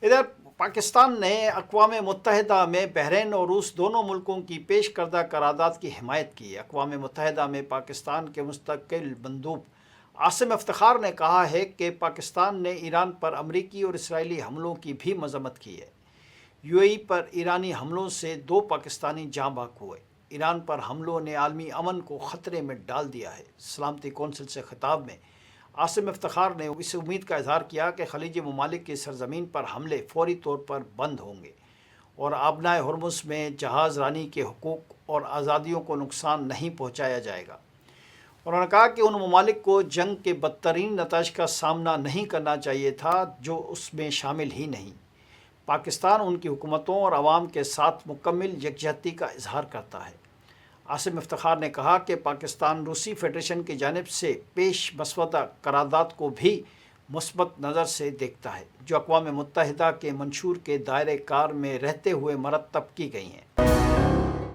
ادھر پاکستان نے اقوام متحدہ میں بحرین اور روس دونوں ملکوں کی پیش کردہ قرارداد کی حمایت کی ہے۔ اقوام متحدہ میں پاکستان کے مستقل مندوب عاصم افتخار نے کہا ہے کہ پاکستان نے ایران پر امریکی اور اسرائیلی حملوں کی بھی مذمت کی ہے۔ یو اے ای پر ایرانی حملوں سے 2 پاکستانی جاں بحق ہوئے۔ ایران پر حملوں نے عالمی امن کو خطرے میں ڈال دیا ہے۔ سلامتی کونسل سے خطاب میں عاصم افتخار نے اس امید کا اظہار کیا کہ خلیجی ممالک کی سرزمین پر حملے فوری طور پر بند ہوں گے اور آبنائے ہرمز میں جہاز رانی کے حقوق اور آزادیوں کو نقصان نہیں پہنچایا جائے گا۔ انہوں نے کہا کہ ان ممالک کو جنگ کے بدترین نتائج کا سامنا نہیں کرنا چاہیے تھا جو اس میں شامل ہی نہیں۔ پاکستان ان کی حکومتوں اور عوام کے ساتھ مکمل یکجہتی کا اظہار کرتا ہے۔ عاصم افتخار نے کہا کہ پاکستان روسی فیڈریشن کی جانب سے پیش مسودہ قرارداد کو بھی مثبت نظر سے دیکھتا ہے، جو اقوام متحدہ کے منشور کے دائرۂ کار میں رہتے ہوئے مرتب کی گئی ہیں۔